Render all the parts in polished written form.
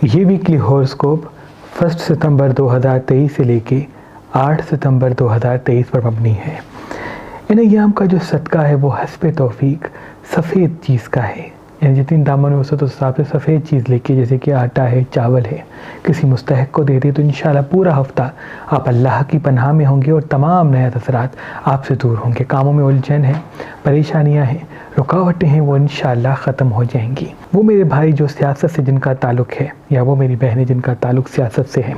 ये weekly horoscope 1 सितंबर 2023 से लेके 8 सितंबर 2023 पर मबनी है। इन अय्याम का जो सदका है वो हस्बे तौफीक सफ़ेद चीज़ का है, यानी जितनी दामन में वसअत उस हिसाब से सफ़ेद चीज़ लेके, जैसे कि आटा है, चावल है, किसी मुस्तहक को दे दे तो इंशाल्लाह पूरा हफ्ता आप अल्लाह की पनाह में होंगे और तमाम नए असरात आपसे दूर होंगे। कामों में उलझन है, परेशानियां हैं, रुकावटें हैं, वो इंशाल्लाह ख़त्म हो जाएंगी। वो मेरे भाई जो सियासत से जिनका ताल्लुक़ है या वो मेरी बहनें जिनका ताल्लुक़ सियासत से है,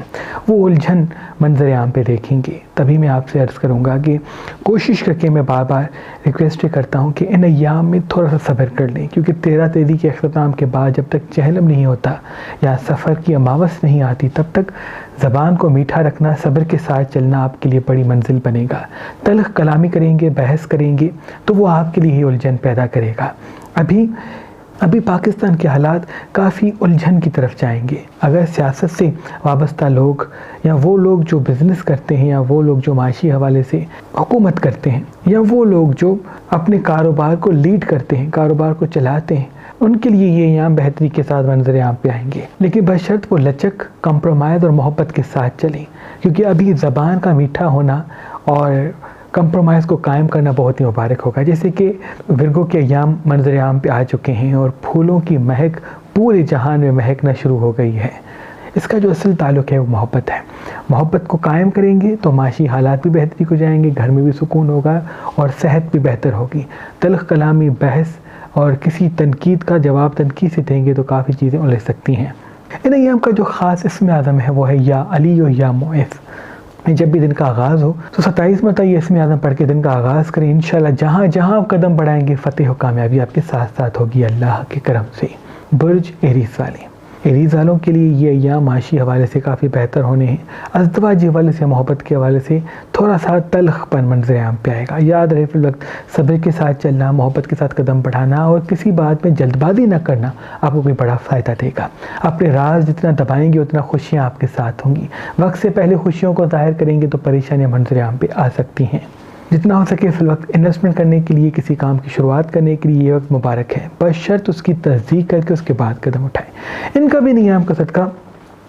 वो उलझन मंजर आम पे देखेंगे। तभी मैं आपसे अर्ज़ करूँगा कि कोशिश करके मैं बार बार रिक्वेस्ट करता हूँ कि इन अय्याम में थोड़ा सा सब्र कर लें, क्योंकि 13 तेदी के अख्ताम के बाद जब तक जहन्नम नहीं होता या सफ़र की अमावस नहीं आती, तब तक ज़बान को मीठा रखना, सब्र के साथ चलना आपके लिए बड़ी मंजिल बनेगा। तल्ख़ कलामी करेंगे, बहस करेंगे तो वो आपके लिए ही उलझन पैदा करेगा। अभी पाकिस्तान के हालात काफ़ी उलझन की तरफ जाएंगे। अगर सियासत से वाबस्ता लोग या वो लोग जो बिज़नेस करते हैं या वो लोग जो माशी हवाले से हुकूमत करते हैं या वो लोग जो अपने कारोबार को लीड करते हैं, कारोबार को चलाते हैं, उनके लिए ये यहाँ बेहतरी के साथ मंजर आम पे आएंगे, लेकिन बशर्त वो लचक, कंप्रोमाइज़ और मोहब्बत के साथ चलें। क्योंकि अभी ज़बान का मीठा होना और कंप्रोमाइज़ को कायम करना बहुत ही मुबारक होगा। जैसे कि विरगो के अय्याम मंजर आम पे आ चुके हैं और फूलों की महक पूरे जहान में महकना शुरू हो गई है। इसका जो असल ताल्लुक़ है वो मोहब्बत है। मोहब्बत को कायम करेंगे तो माशी हालात भी बेहतरी हो जाएंगे, घर में भी सुकून होगा और सेहत भी बेहतर होगी। तल्ख़ कलामी, बहस और किसी तनकीद का जवाब तनकीद से देंगे तो काफ़ी चीज़ें उलझ सकती हैं। इन अय्याम का जो ख़ास इस्म आज़म है वो है या अली और या मुइज़। जब भी दिन का आगाज़ हो तो 27 मरतबा ये इस्म आज़म पढ़ के दिन का आगाज़ करें। इंशाल्लाह जहाँ जहाँ आप कदम बढ़ाएंगे फ़तेह और कामयाबी आपके साथ साथ होगी अल्लाह के करम से। बुर्ज एरीज़ वाले, एरीज़ वालों के लिए ये अय्याम माशी हवाले से काफ़ी बेहतर होने हैं। अज़दवाजी हवाले से, मोहब्बत के हवाले से थोड़ा सा तल्ख़पन मंजर आम पे आएगा। याद रहे फिल वक्त सब्र के साथ चलना, मोहब्बत के साथ कदम बढ़ाना और किसी बात में जल्दबाजी न करना आपको कोई बड़ा फ़ायदा देगा। अपने राज जितना दबाएंगे उतना खुशियाँ आपके साथ होंगी। वक्त से पहले खुशियों को ज़ाहिर करेंगे तो परेशानियाँ मंजर आम पे आ सकती हैं। जितना हो सके फिल वक्त इन्वेस्टमेंट करने के लिए, किसी काम की शुरुआत करने के लिए ये वक्त मुबारक है, बशर्त उसकी तस्दीक करके उसके बाद कदम उठाएं। इनका भी नियाम का सदका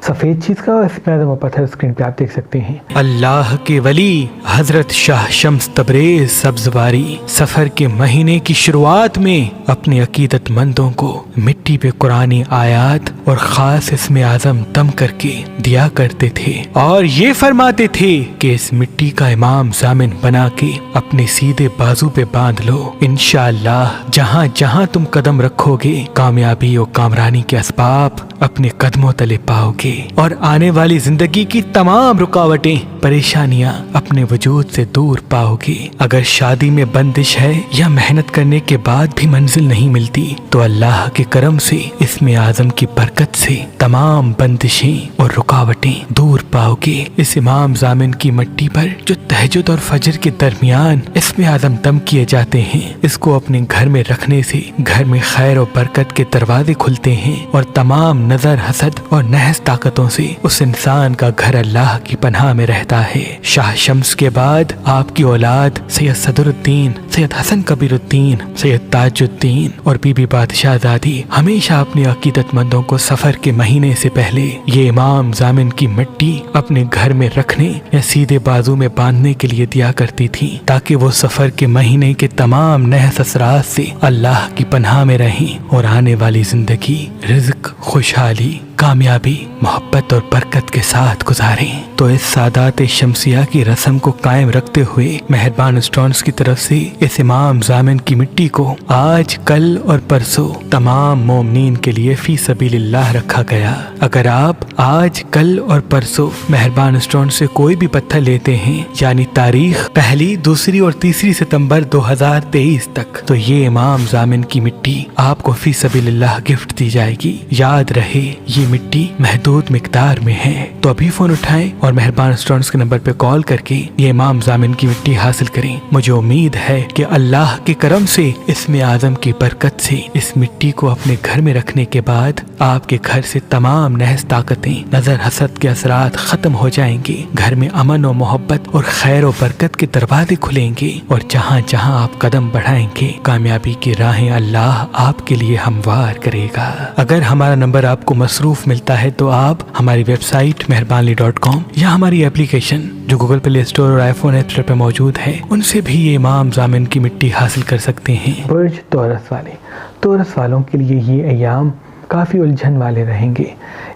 सफ़ेद चीज़ का और इसमें पत्थर स्क्रीन पे आप देख सकते हैं। अल्लाह के वली हजरत शाह शम्स तबरेज़ सब्ज़वारी सफ़र के महीने की शुरुआत में अपने अकीदतमंदों को मिट्टी पे कुरानी आयात और ख़ास इस्म आज़म दम करके दिया करते थे और ये फरमाते थे कि इस मिट्टी का इमाम ज़ामिन बना के अपने सीधे बाजू पे बांध लो। इंशाअल्लाह जहाँ जहाँ तुम कदम रखोगे कामयाबी और कामरानी के असबाब अपने कदमों तले पाओगे और आने वाली जिंदगी की तमाम रुकावटें, परेशानियां अपने वजूद से दूर पाओगे। अगर शादी में बंदिश है या मेहनत करने के बाद भी मंजिल नहीं मिलती तो अल्लाह के करम से इस्म आज़म की बरकत से तमाम बंदिशें और रुकावटें दूर पाओगे। इस इमाम ज़ामिन की मिट्टी पर जो तहज्जुद और फजर के दरमियान इस्म आज़म दम किए जाते हैं, इसको अपने घर में रखने से घर में खैर और बरकत के दरवाजे खुलते हैं और तमाम नजर, हसद और नहस ताकतों से उस इंसान का घर अल्लाह की पनाह में रहता है। शाह शम्स के बाद आपकी औलाद सैयद सदरुद्दीन, सैयद हसन कबीरुद्दीन, सैयद ताजुद्दीन और बीबी बादशाहज़ादी हमेशा अपने अकीदतमंदों को सफर के महीने से पहले ये इमाम ज़ामिन की मिट्टी अपने घर में रखने या सीधे बाजू में बांधने के लिए दिया करती थी, ताकि वो सफर के महीने के तमाम नहस असरात से अल्लाह की पनाह में रहें और आने वाली जिंदगी रिज़्क, खुशहाली, कामयाबी, मोहब्बत और बरकत के साथ गुजारें। तो इस सादात शमसिया की रस्म को कायम रखते हुए मेहरबान स्टोन्स की तरफ से इस इमाम ज़ामिन की मिट्टी को आज, कल और परसों तमाम मोमिनीन के लिए फी सबीलिल्लाह रखा गया। अगर आप आज, कल और परसों मेहरबान स्टोन से कोई भी पत्थर लेते हैं, यानी तारीख 1, 2 और 3 सितंबर 2023 तक, तो ये इमाम ज़ामिन की मिट्टी आपको फी सबीलिल्लाह गिफ्ट दी जाएगी। याद रहे ये मिट्टी महदूद मिकदार में है, तो अभी फोन उठाएं और मेहरबान स्टोन्स के नंबर पे कॉल करके ये इमाम ज़ामिन की मिट्टी हासिल करें। मुझे उम्मीद है कि अल्लाह के करम से, इस्म आज़म की बरकत से इस मिट्टी को अपने घर में रखने के बाद आपके घर से तमाम नहस ताकतें, नजर, हसद के असरात खत्म हो जाएंगे। घर में अमन और मोहब्बत और खैर और बरकत के दरवाजे खुलेंगे और जहाँ जहाँ आप कदम बढ़ाएंगे कामयाबी की राहें अल्लाह आपके लिए हमवार करेगा। अगर हमारा नंबर आपको मसरूफ प्रूफ मिलता है तो आप हमारी वेबसाइट मेहरबानली.com या हमारी एप्लीकेशन जो गूगल प्ले स्टोर और आईफोन ऐप स्टोर पर मौजूद है उनसे भी ये इमाम जामिन की मिट्टी हासिल कर सकते हैं। बुर्ज तौरस वालों के लिए ये अयाम काफ़ी उलझन वाले रहेंगे।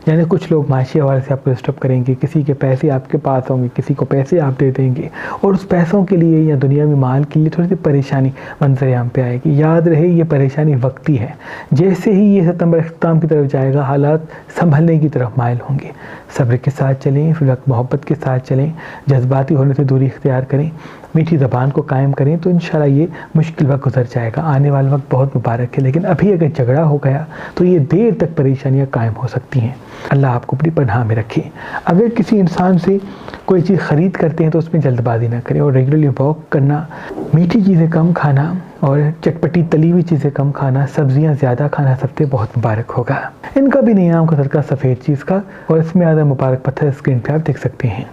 यानी कुछ लोग माशी हवाले से आपको डिस्टर्ब करेंगे, किसी के पैसे आपके पास होंगे, किसी को पैसे आप दे देंगे और उस पैसों के लिए या दुनियावी माल के लिए थोड़ी सी परेशानी मंजर-ए-आम पे आएगी। याद रहे ये परेशानी वक्ती है। जैसे ही ये सितंबर अख्ताम की तरफ जाएगा हालात संभलने की तरफ माइल होंगे। सब्र के साथ चलें, फिर मोहब्बत के साथ चलें, जज्बाती होने से दूरी इख्तियार करें, मीठी ज़बान को कायम करें तो इंशाल्लाह ये मुश्किल वक्त गुजर जाएगा। आने वाला वक्त बहुत मुबारक है, लेकिन अभी अगर झगड़ा हो गया तो ये देर तक परेशानियां कायम हो सकती हैं। अल्लाह आपको अपनी पनाह में रखे। अगर किसी इंसान से कोई चीज़ ख़रीद करते हैं तो उसमें जल्दबाजी ना करें और रेगुलरली वॉक करना, मीठी चीज़ें कम खाना और चटपटी तली हुई चीज़ें कम खाना, सब्जियां ज़्यादा खाना सबसे बहुत मुबारक होगा। इनका भी नियाम का सदका सफ़ेद चीज़ का और इसमें ज़्यादा मुबारक पत्थर स्क्रीन पे आप देख सकते हैं।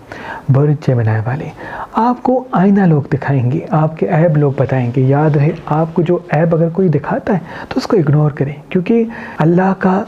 बुर्ज जेमिनी वाले, आपको आईना लोग दिखाएंगे, आपके ऐब लोग बताएंगे। याद रहे आपको जो ऐब अगर कोई दिखाता है तो उसको इग्नोर करें, क्योंकि अल्लाह का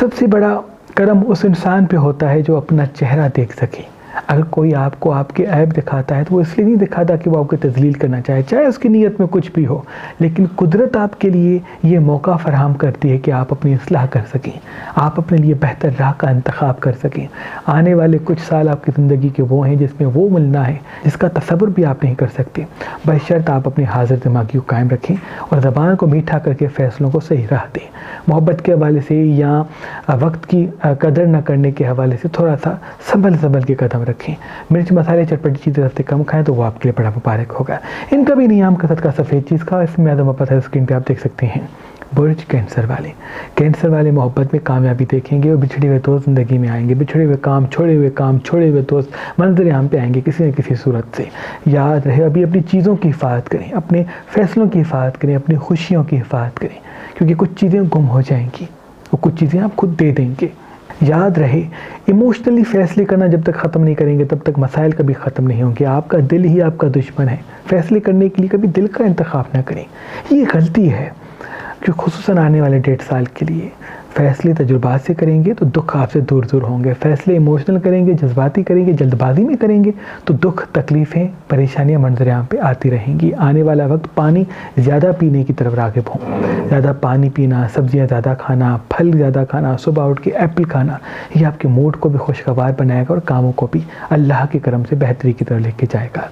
सबसे बड़ा करम उस इंसान पे होता है जो अपना चेहरा देख सके। अगर कोई आपको आपके ऐब दिखाता है तो वो इसलिए नहीं दिखाता कि वो आपको तजलील करना चाहे उसकी नीयत में कुछ भी हो, लेकिन कुदरत आपके लिए ये मौका फराहम करती है कि आप अपनी इस्लाह कर सकें, आप अपने लिए बेहतर राह का इंतखाब कर सकें। आने वाले कुछ साल आपकी ज़िंदगी के वो हैं जिसमें वो मिलना है जिसका तसव्वुर भी आप नहीं कर सकते, बशर्त आप अपनी हाजिर दिमागी को कायम रखें और ज़बान को मीठा करके फ़ैसलों को सही राह दें। मोहब्बत के हवाले से या वक्त की कदर न करने के हवाले से थोड़ा सा संभल के कदम रखें। मिर्च मसाले चटपटी चीज़ें हफ्ते कम खाएं तो वो आपके लिए बड़ा मुबारक होगा। इनका भी नियाम का सदका सफ़ेद चीज़ का, इसमें आदम पता स्क्रीन पे आप देख सकते हैं। बुर्ज कैंसर वाले मोहब्बत में कामयाबी देखेंगे और बिछड़े हुए दोस्त ज़िंदगी में आएंगे। बिछड़े हुए काम, छोड़े हुए दोस्त मंजर-ए-आम पे आएंगे किसी न किसी सूरत से। याद रहे अभी अपनी चीज़ों की हिफाजत करें, अपने फ़ैसलों की हिफाजत करें, अपनी खुशियों की हिफाजत करें, क्योंकि कुछ चीज़ें गुम हो जाएंगी और कुछ चीज़ें आप खुद दे देंगे। याद रहे इमोशनली फ़ैसले करना जब तक ख़त्म नहीं करेंगे तब तक मसाइल कभी ख़त्म नहीं होंगे। आपका दिल ही आपका दुश्मन है। फ़ैसले करने के लिए कभी दिल का इंतखाब ना करें, ये गलती है। जो खुसूसन आने वाले 1.5 साल के लिए फ़ैसले तजुर्बात से करेंगे तो दुख आपसे दूर होंगे। फ़ैसले इमोशनल करेंगे, जज्बाती करेंगे, जल्दबाजी में करेंगे तो दुख, तकलीफ़ें, परेशानियां मंजर-ए-आम पे आती रहेंगी। आने वाला वक्त पानी ज़्यादा पीने की तरफ राग़िब हों, ज़्यादा पानी पीना, सब्जियां ज़्यादा खाना, फल ज़्यादा खाना, सुबह उठ के एप्पल खाना, ये आपके मूड को भी खुशगवार बनाएगा और कामों को भी अल्लाह के करम से बेहतरी की तरफ लेके जाएगा।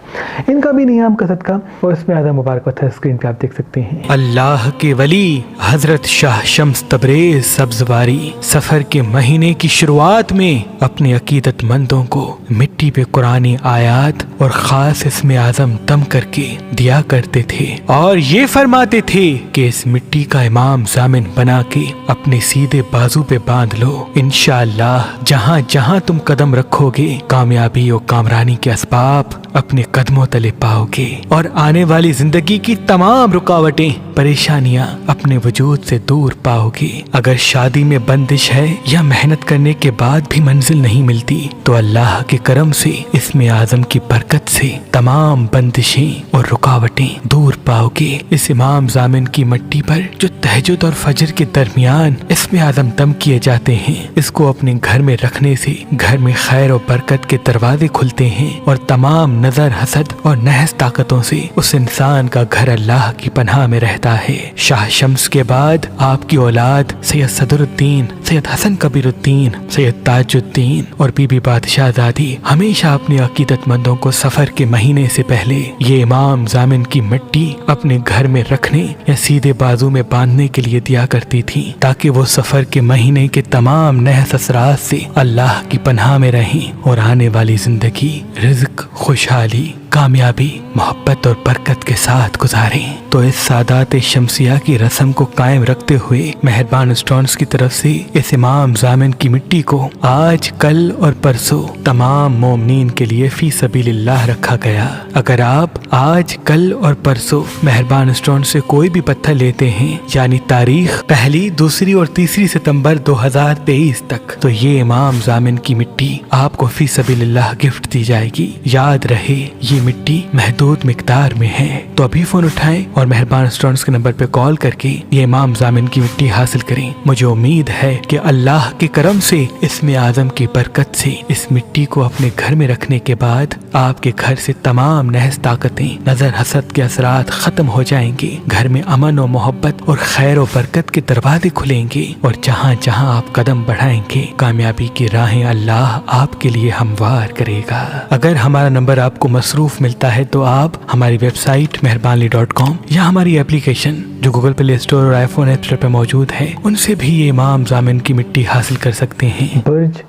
इनका भी नियाम का सदका और इसमें आधा मुबारक पत्थर स्क्रीन पर आप देख सकते हैं। अल्लाह के वली हजरत शाह शम्स तबरेज़ सब्ज़वारी सफर के महीने की शुरुआत में अपने अकीदतमंदों को मिट्टी पे कुरानी आयात और खास इसमें आज़म दम करके दिया करते थे और ये फरमाते थे कि इस मिट्टी का इमाम जामिन बना के अपने सीधे बाजू पे बांध लो। इंशाअल्लाह जहाँ जहाँ तुम कदम रखोगे कामयाबी और कामरानी के असबाब अपने कदमों तले पाओगे और आने वाली जिंदगी की तमाम रुकावटें, परेशानियां अपने वजूद से दूर पाओगे। अगर शादी में बंदिश है या मेहनत करने के बाद भी मंजिल नहीं मिलती तो अल्लाह के करम से इसमें आज़म की बरकत से तमाम बंदिशें और रुकावटें दूर पाओगे। इस इमाम जामिन की मिट्टी पर जो तहज्जुद और फजर के दरमियान इसमें आज़म दम किए जाते हैं, इसको अपने घर में रखने से घर में खैर और बरकत के दरवाजे खुलते हैं और तमाम नजर, हसद और नहस ताकतों से उस इंसान का घर अल्लाह की पनाह में रहता है। शाह शम्स के बाद आपकी औलाद सैयद सदरुद्दीन, सैयद हसन कबीरुद्दीन, सैयद ताजुद्दीन और बीबी बादशाहज़ादी हमेशा अपने अकीदतमंदों को सफर के महीने से पहले ये इमाम जामिन की मिट्टी अपने घर में रखने या सीधे बाजू में बांधने के लिए दिया करती थी, ताकि वो सफर के महीने के तमाम नहस असरात से अल्लाह की पनाह में रहें और आने वाली जिंदगी रिज़्क, खुशहाली, कामयाबी, मोहब्बत और बरकत के साथ गुजारें। तो इस सादात शमसिया की रस्म को कायम रखते हुए मेहरबान स्टोन्स की तरफ से इस इमाम जामिन की मिट्टी को आज, कल और परसों तमाम मोमिनीन के लिए फी सबीलिल्लाह रखा गया। अगर आप आज, कल और परसों मेहरबान स्टोन से कोई भी पत्थर लेते हैं, यानी तारीख 1, 2 और 3 सितंबर 2023 तक, तो ये इमाम जामिन की मिट्टी आपको फी सबीलिल्लाह गिफ्ट दी जाएगी। याद रहे ये मिट्टी महदूद मिकदार में है, तो अभी फोन उठाएं और मेहरबान रेस्टोरेंट्स के नंबर पे कॉल करके ये इमाम जामिन की मिट्टी हासिल करें। मुझे उम्मीद है कि अल्लाह के करम से, इसमें आजम की बरकत से इस मिट्टी को अपने घर में रखने के बाद आपके घर से तमाम नहस ताकतें, नजर हसद के असरात खत्म हो जाएंगे। घर में अमन और मोहब्बत और खैर और बरकत के दरवाजे खुलेंगे और जहाँ जहाँ आप कदम बढ़ाएंगे कामयाबी की राहें अल्लाह आपके लिए हमवार करेगा। अगर हमारा नंबर आपको मसरूफ मिलता है तो आप हमारी वेबसाइट मेहरबानली.com या हमारी एप्लीकेशन जो गूगल प्ले स्टोर और आईफोन ऐप स्टोर पर मौजूद है उनसे भी ये इमाम जामिन की मिट्टी हासिल कर सकते हैं। बुर्ज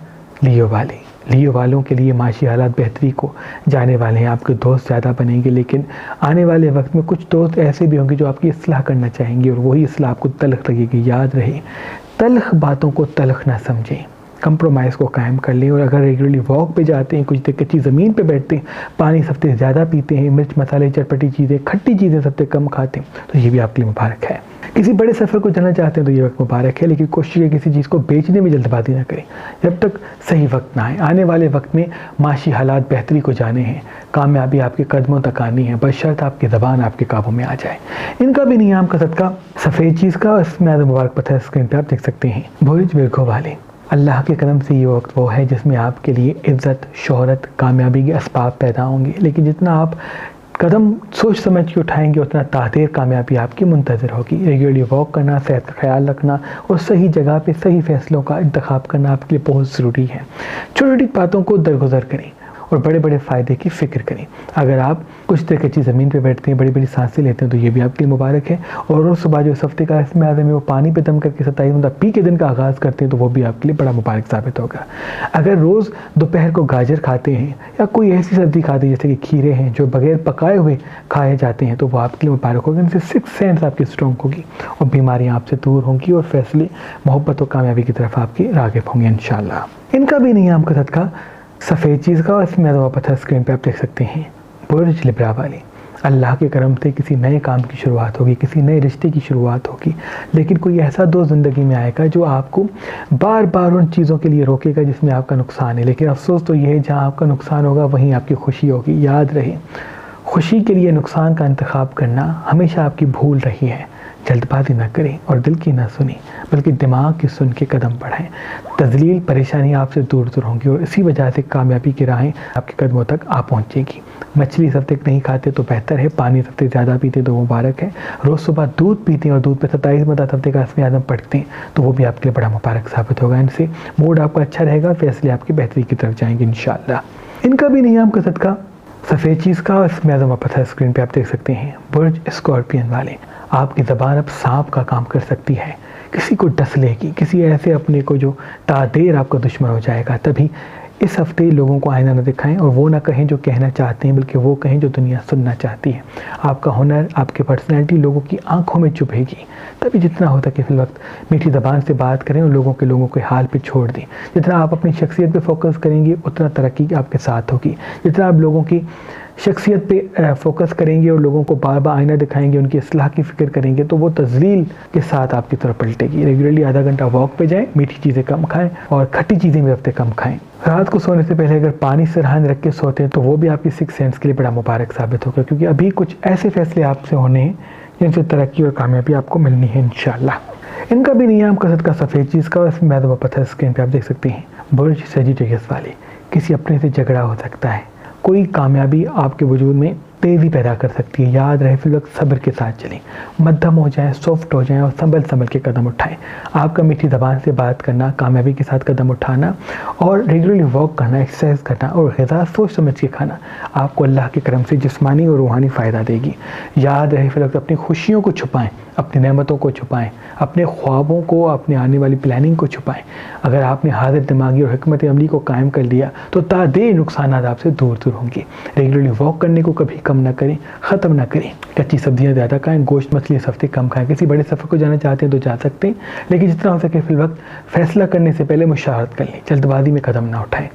लियो वालों के लिए माशी हालात बेहतरी को जाने वाले हैं। आपके दोस्त ज़्यादा बनेंगे, लेकिन आने वाले वक्त में कुछ दोस्त ऐसे भी होंगे जो आपकी इस्लाह करना चाहेंगे और वही इस्लाह आपको तल्ख लगेगी। याद रहे, तल्ख बातों को तल्ख ना समझें, कंप्रोमाइज़ को कायम कर लें। और अगर रेगुलरली वॉक पे जाते हैं, कुछ देर कच्ची ज़मीन पे बैठते हैं, पानी सबसे ज़्यादा पीते हैं, मिर्च मसाले चटपटी चीज़ें खट्टी चीज़ें सबसे कम खाते हैं, तो ये भी आपके लिए मुबारक है। किसी बड़े सफ़र को जाना चाहते हैं तो ये वक्त मुबारक है, लेकिन कोशिश है किसी चीज़ को बेचने में जल्दबाजी ना करें जब तक सही वक्त ना आए। आने वाले वक्त में माशी हालात बेहतरी को जाने हैं, कामयाबी आपके कदमों तक आनी है, बशर्त आपकी ज़बान आपके काबू में आ जाए। इनका भी नियाम का सदका सफ़ेद चीज़ का, इसमें आदम मुबारक पता है, स्क्रीन पर आप देख सकते हैं। बुर्ज विर्गो वाले, अल्लाह के करम से ये वक्त वो है जिसमें आपके लिए इज़्ज़त, शोहरत, कामयाबी के असबाब पैदा होंगे, लेकिन जितना आप कदम सोच समझ के उठाएंगे उतना तादेर कामयाबी आपकी मुंतज़र होगी। रेगुलरली वॉक करना, सेहत का ख्याल रखना और सही जगह पे सही फैसलों का इंतखाब करना आपके लिए बहुत ज़रूरी है। छोटी छोटी बातों को दरगुजर करें और बड़े बड़े फ़ायदे की फ़िक्र करें। अगर आप कुछ देर कच्ची ज़मीन पे बैठते हैं, बड़ी बड़ी सांसें लेते हैं, तो ये भी आपके लिए मुबारक है। और रोज़ सुबह जो इस हफ्ते का इसमें आदमी वो पानी पे दम करके 27 मतलब पी के दिन का आगाज़ करते हैं, तो वो भी आपके लिए बड़ा मुबारक साबित होगा। अगर रोज़ दोपहर को गाजर खाते हैं या कोई ऐसी सब्ज़ी खाते हैं जैसे कि खीरे हैं जो बगैर पकाए हुए खाए जाते हैं, तो वो आपके लिए मुबारक होगा। इनसे 6 सेंस आपकी स्ट्रॉन्ग होगी और बीमारियाँ आपसे दूर होंगी और फैसले मोहब्बत और कामयाबी की तरफ आपके राग़िब होंगे इंशाअल्लाह। इनका भी नियाम का सदका सफ़ेद चीज़ का, इसमें तो पत्थर स्क्रीन पे आप देख सकते हैं। बुर्ज लिब्रा वाले, अल्लाह के करम से किसी नए काम की शुरुआत होगी, किसी नए रिश्ते की शुरुआत होगी, लेकिन कोई ऐसा दोस्त ज़िंदगी में आएगा जो आपको बार बार उन चीज़ों के लिए रोकेगा जिसमें आपका नुकसान है। लेकिन अफसोस तो ये है, जहाँ आपका नुकसान होगा वहीं आपकी खुशी होगी। याद रहे, खुशी के लिए नुकसान का इंतखाब करना हमेशा आपकी भूल रही है। जल्दबाजी ना करें और दिल की ना सुनी, बल्कि दिमाग की सुन के कदम बढ़ाएं। तजलील, परेशानी आपसे दूर दूर होंगी और इसी वजह से कामयाबी की राहें आपके कदमों तक आ पहुंचेगी। मछली सब तक नहीं खाते तो बेहतर है, पानी सबसे ज़्यादा पीते तो मुबारक है। रोज़ सुबह दूध पीते हैं और दूध पे 27 मतलब हफ्ते का इसमें आदम पढ़ते हैं, तो वो भी आपके लिए बड़ा मुबारक साबित होगा। इनसे मूड आपका अच्छा रहेगा, फैसले आपकी बेहतरी की तरफ जाएंगे इंशाअल्लाह। इनका भी नियाम का सदका सफ़ेद चीज़ का, इसमें आदम पता है, स्क्रीन पर आप देख सकते हैं। बुर्ज स्कॉर्पियन वाले, आपकी ज़बान अब सांप का काम कर सकती है, किसी को डस लेगी, किसी ऐसे अपने को जो तादेर आपका दुश्मन हो जाएगा। तभी इस हफ्ते लोगों को आईना न दिखाएं और वो ना कहें जो कहना चाहते हैं, बल्कि वो कहें जो दुनिया सुनना चाहती है। आपका हुनर, आपकी पर्सनैलिटी लोगों की आंखों में चुभेगी। तभी जितना हो सके फिल वक्त मीठी ज़बान से बात करें और लोगों के हाल पे छोड़ दें। जितना आप अपनी शख्सियत पे फोकस करेंगे उतना तरक्की आपके साथ होगी। जितना आप लोगों की शख्सियत पे फोकस करेंगे और लोगों को बार बार आईना दिखाएंगे, उनकी इस्लाह की फ़िक्र करेंगे, तो वो तज़लील के साथ आपकी तरफ पलटेगी। रेगुलरली आधा घंटा वॉक पे जाएं, मीठी चीज़ें कम खाएं और खट्टी चीज़ें भी हफ्ते कम खाएं। रात को सोने से पहले अगर पानी सरहान रख के सोते हैं तो वो भी आपकी 6 सेंस के लिए बड़ा मुबारक साबित होगा, क्योंकि अभी कुछ ऐसे फैसले आपसे होने हैं जिनसे तरक्की और कामयाबी आपको मिलनी है इंशाअल्लाह। इनका भी नियाम का सदका सफ़ेद चीज़ का, इसमें मैदा पत्थर स्क्रीन पे आप देख सकते हैं। बुर्ज सजिटेरियस वाले, किसी अपने से झगड़ा हो सकता है, कोई कामयाबी आपके वजूद में तेज़ी पैदा कर सकती है। याद रहे, फिर वक्त सब्र के साथ चलें, मध्यम हो जाएं, सॉफ्ट हो जाएं और संभल के कदम उठाएं। आपका मीठी ज़बान से बात करना, कामयाबी के साथ कदम उठाना और रेगुलरली वॉक करना, एक्सरसाइज करना और ग़िज़ा सोच समझ के खाना आपको अल्लाह के करम से जिस्मानी और रूहानी फ़ायदा देगी। याद रहे, फिर वक्त अपनी खुशियों को छुपाएं, अपनी नेमतों को छुपाएं, अपने ख्वाबों को, अपने आने वाली प्लानिंग को छुपाएं। अगर आपने हाजिर दिमागी और हिकमत अमली को कायम कर लिया तो तादेर नुकसान आपसे दूर दूर होंगे। रेगुलरली वॉक करने को कभी कम ना करें, ख़त्म ना करें। कच्ची सब्जियां ज़्यादा खाएं, गोश्त मछली सफ्ते कम खाएं। किसी बड़े सफ़र को जाना चाहते हैं तो जा सकते हैं, लेकिन जितना हो सके फिल वक्त फैसला करने से पहले मुशावरत कर लें, जल्दबाजी में कदम ना उठाएं।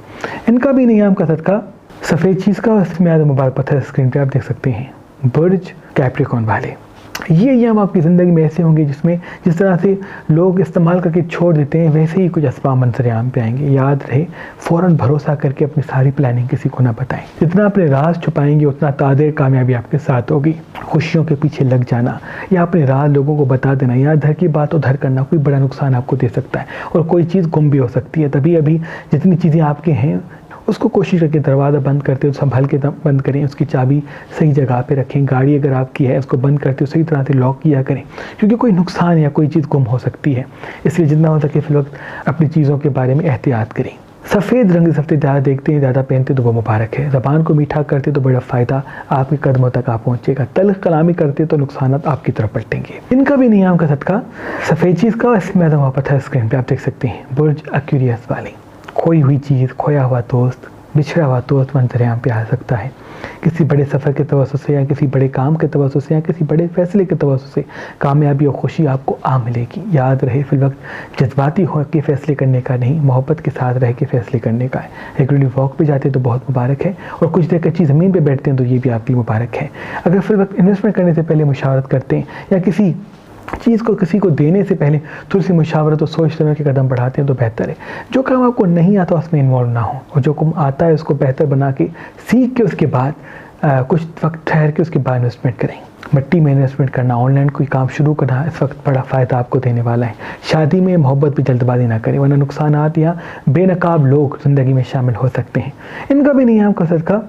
इनका भी नियाम का सदका सफ़ेद चीज़ का, इसमें आदम मुबारक पत्थर स्क्रीन पर आप देख सकते हैं। बुर्ज कैप्रिकॉर्न वाले, ये अय्याम आपकी ज़िंदगी में ऐसे होंगे जिसमें जिस तरह से लोग इस्तेमाल करके छोड़ देते हैं, वैसे ही कुछ असबाब मंजर-ए-आम पे आएंगे। याद रहे, फ़ौरन भरोसा करके अपनी सारी प्लानिंग किसी को ना बताएं। जितना अपने राज छुपाएंगे उतना तादे कामयाबी आपके साथ होगी। खुशियों के पीछे लग जाना या अपने राज लोगों को बता देना या इधर की बात उधर करना कोई बड़ा नुकसान आपको दे सकता है और कोई चीज़ गुम भी हो सकती है। तभी अभी जितनी चीज़ें आपके हैं उसको कोशिश करके दरवाज़ा बंद करते हो संभल के बंद करें, उसकी चाबी सही जगह पे रखें। गाड़ी अगर आपकी है उसको बंद करते हो सही तरह से लॉक किया करें, क्योंकि कोई नुकसान या कोई चीज़ गुम हो सकती है। इसलिए जितना हो सके फिल वक्त अपनी चीज़ों के बारे में एहतियात करें। सफ़ेद रंग इस हफ्ते ज़्यादा देखते हैं, ज़्यादा पहनते तो वो मुबारक है। ज़बान को मीठा करते तो बड़ा फ़ायदा आपके कदमों तक आप पहुँचेगा। तल्ख कलामी करते तो नुकसान आपकी तरफ पलटेंगे। इनका भी नियम का सदका सफ़ेद चीज़ का इसमें पत्थर स्क्रीन पर आप देख सकते हैं। बुर्ज एक्वेरियस वाली खोई हुई चीज़, खोया हुआ दोस्त, बिछड़ा हुआ दोस्त मंजर-ए-आम पे आ सकता है। किसी बड़े सफ़र के तवज्जुह से या किसी बड़े काम के तवज्जुह से या किसी बड़े फैसले के तवज्जुह से कामयाबी और खुशी आपको आ मिलेगी। याद रहे, फिल वक्त जज्बाती हो के फ़ैसले करने का नहीं, मोहब्बत के साथ रह के फ़ैसले करने का है। रेगुलरली वॉक पे जाते तो बहुत मुबारक है और कुछ देर कच्ची ज़मीन पे बैठते हैं तो ये भी आपके लिए मुबारक है। अगर फिल वक्त इन्वेस्टमेंट करने से पहले मुशावरत करते हैं या किसी चीज़ को किसी को देने से पहले थोड़ी सी मुशावरत और सोच समझ के कदम बढ़ाते हैं तो बेहतर है। जो काम आपको नहीं आता उसमें इन्वॉल्व ना हो और जो काम आता है उसको बेहतर बना के सीख के उसके बाद कुछ वक्त ठहर के उसके बाद इन्वेस्टमेंट करें। मिट्टी में इन्वेस्टमेंट करना, ऑनलाइन कोई काम शुरू करना इस वक्त बड़ा फ़ायदा आपको देने वाला है। शादी में मोहब्बत भी जल्दबाजी ना करें वरना नुकसानात या बेनकाब लोग ज़िंदगी में शामिल हो सकते हैं। इनका भी नियम का सदका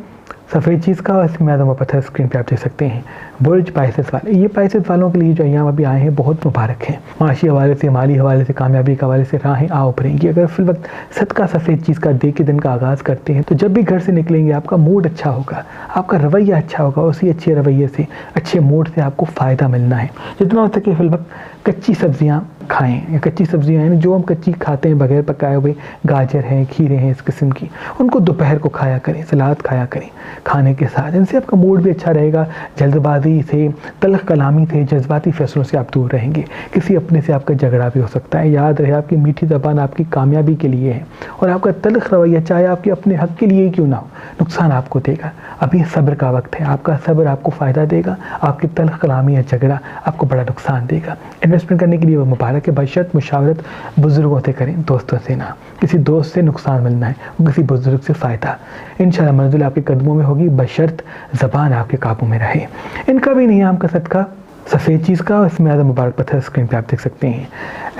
सफ़ेद चीज़ का इसमें आदम पत्थर स्क्रीन पे आप देख सकते हैं। बुर्ज पाइसेस वाले, ये पाइसेस वालों के लिए जो अय्याम अभी आए हैं बहुत मुबारक हैं। माशी हवाले से, माली हवाले से, कामयाबी के हवाले से राहें आ उभरेंगी। अगर फिल वक्त सदका सफ़ेद चीज़ का दे के दिन का आगाज़ करते हैं तो जब भी घर से निकलेंगे आपका मूड अच्छा होगा, आपका रवैया अच्छा होगा। उसी अच्छे रवैये से, अच्छे मूड से आपको फ़ायदा मिलना है। जितना हो सके फिल वक्त कच्ची सब्जियाँ खाएं या कच्ची सब्जियाँ हैं जो हम कच्ची खाते हैं बगैर पकाए हुए, गाजर हैं, खीरे हैं, इस किस्म की, उनको दोपहर को खाया करें, सलाद खाया करें खाने के साथ। इनसे आपका मूड भी अच्छा रहेगा। जल्दबाजी से, तल्ख कलामी से, जज्बाती फैसलों से आप दूर रहेंगे। किसी अपने से आपका झगड़ा भी हो सकता है। याद रहे, आपकी मीठी ज़बान आपकी कामयाबी के लिए है और आपका तल्ख रवैया चाहे आपके अपने हक़ के लिए ही क्यों ना हो, नुकसान आपको देगा। अभी सब्र का वक्त है, आपका सब्र आपको फ़ायदा देगा, आपकी तल्ख कलामी या झगड़ा आपको बड़ा नुकसान देगा। इन्वेस्टमेंट करने के लिए वो मुबारक है, बशर्त मुशावरत बुज़ुर्गों से करें, दोस्तों से ना। किसी दोस्त से नुकसान मिलना है, किसी बुज़ुर्ग से फ़ायदा। इंशाअल्लाह मंजिल आपके कदमों में होगी, बशर्त ज़बान आपके काबू में रहे। इनका भी नियम का सदका सफ़ेद चीज़ का इसमें आदम मुबारक पत्थर स्क्रीन पे आप देख सकते हैं।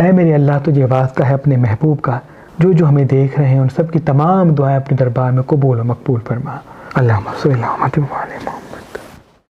ऐ मेरे अल्लाह, तुझे वास्ता है अपने महबूब का, जो जो हमें देख रहे हैं उन सब की तमाम दुआएं अपने दरबार में कबूल और मकबूल फरमा। अल्लाहुम्मा सल्ली अला मुहम्मद।